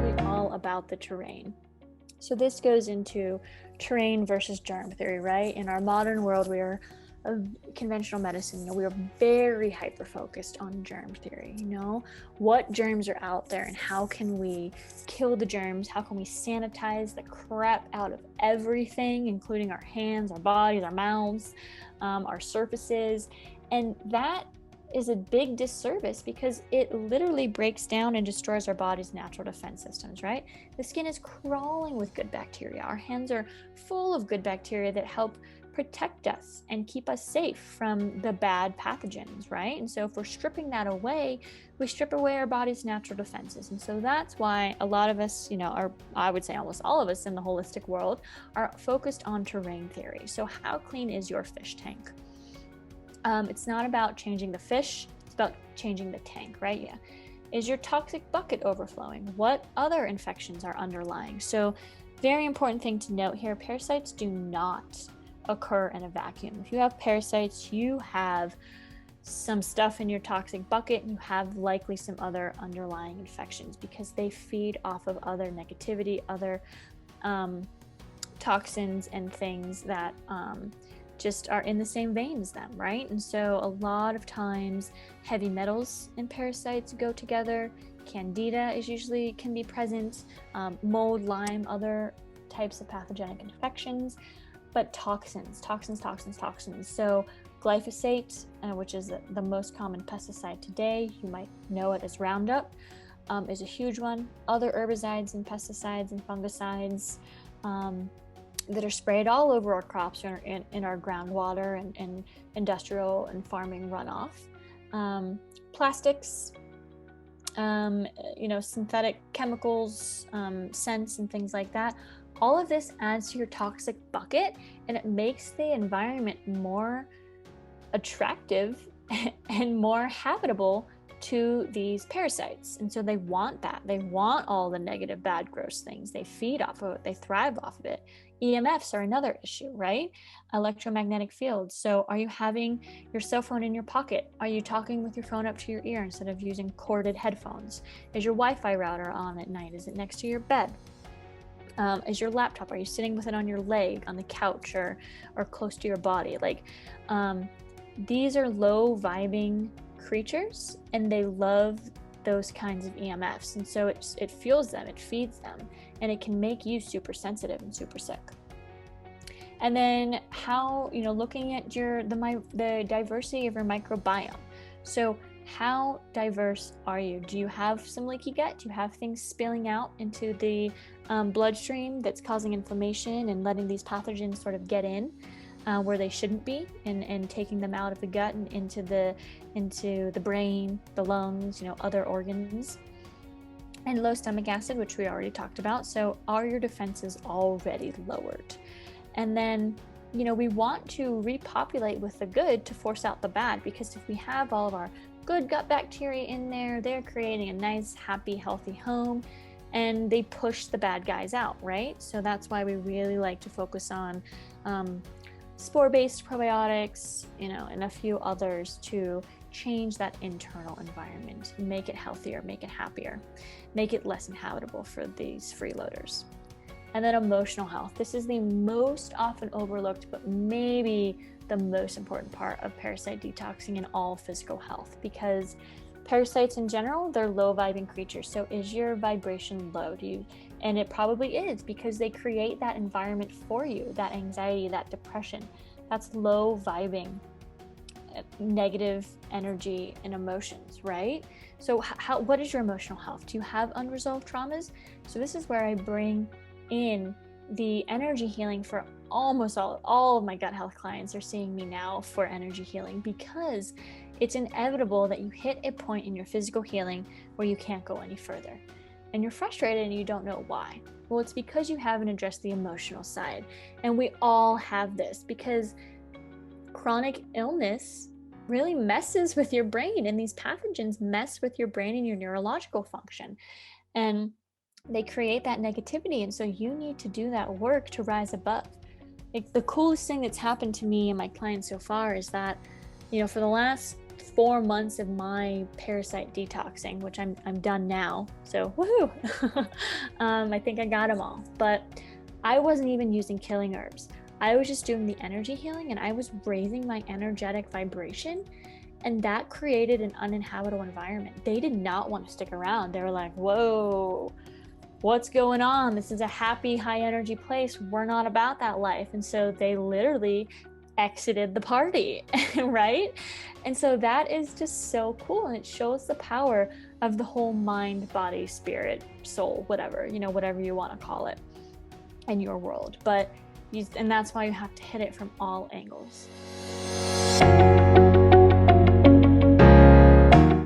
Really all about the terrain. So this goes into terrain versus germ theory, right? In our modern world, we are conventional medicine, we are very hyper focused on germ theory, what germs are out there and how can we kill the germs, how can we sanitize the crap out of everything, including our hands, our bodies, our mouths, our surfaces. And that is a big disservice because it literally breaks down and destroys our body's natural defense systems, right? The skin is crawling with good bacteria. Our hands are full of good bacteria that help protect us and keep us safe from the bad pathogens, right? And so if we're stripping that away, we strip away our body's natural defenses. And so that's why a lot of us, or I would say almost all of us in the holistic world, are focused on terrain theory. So how clean is your fish tank? It's not about changing the fish, it's about changing the tank, right? Yeah. Is your toxic bucket overflowing? What other infections are underlying? So very important thing to note here, parasites do not occur in a vacuum. If you have parasites, you have some stuff in your toxic bucket, and you have likely some other underlying infections because they feed off of other negativity, other toxins and things that just are in the same vein as them, right? And so a lot of times heavy metals and parasites go together. Candida can be present, mold, Lyme, other types of pathogenic infections, but toxins. So glyphosate, which is the most common pesticide today, you might know it as Roundup, is a huge one. Other herbicides and pesticides and fungicides that are sprayed all over our crops or in our groundwater and industrial and farming runoff. Plastics, synthetic chemicals, scents and things like that. All of this adds to your toxic bucket, and it makes the environment more attractive and more habitable to these parasites. And so they want that. They want all the negative, bad, gross things. They feed off of it. They thrive off of it. EMFs are another issue, right? Electromagnetic fields. So are you having your cell phone in your pocket? Are you talking with your phone up to your ear instead of using corded headphones? Is your Wi-Fi router on at night? Is it next to your bed? Is your laptop, are you sitting with it on your leg, on the couch, or close to your body? These are low vibing creatures, and they love those kinds of EMFs, and so it fuels them, it feeds them, and it can make you super sensitive and super sick. And then how, looking at the diversity of your microbiome. So how diverse are you? Do you have some leaky gut? Do you have things spilling out into the bloodstream that's causing inflammation and letting these pathogens sort of get in where they shouldn't be, and taking them out of the gut and into the brain, the lungs, other organs? And low stomach acid, which we already talked about. So are your defenses already lowered? And then, we want to repopulate with the good to force out the bad, because if we have all of our good gut bacteria in there, they're creating a nice, happy, healthy home, and they push the bad guys out, right? So that's why we really like to focus on spore-based probiotics, and a few others to change that internal environment, make it healthier, make it happier, make it less inhabitable for these freeloaders. And then emotional health. This is the most often overlooked, but maybe the most important part of parasite detoxing in all physical health, because parasites in general, they're low vibing creatures. So is your vibration low? And it probably is, because they create that environment for you, that anxiety, that depression. That's low vibing, negative energy and emotions, right? So what is your emotional health? Do you have unresolved traumas? So this is where I bring in the energy healing for almost all of my gut health clients are seeing me now for energy healing, because it's inevitable that you hit a point in your physical healing where you can't go any further. And you're frustrated and you don't know why. Well, it's because you haven't addressed the emotional side. And we all have this, because chronic illness really messes with your brain, and these pathogens mess with your brain and your neurological function. And they create that negativity. And so you need to do that work to rise above. The coolest thing that's happened to me and my clients so far is that, for the last 4 months of my parasite detoxing, which I'm done now. So woohoo! I think I got them all. But I wasn't even using killing herbs. I was just doing the energy healing, and I was raising my energetic vibration, and that created an uninhabitable environment. They did not want to stick around. They were like, whoa, what's going on? This is a happy, high energy place. We're not about that life. And so they literally exited the party, right? And so that is just so cool. And it shows the power of the whole mind, body, spirit, soul, whatever, whatever you want to call it in your world. And that's why you have to hit it from all angles.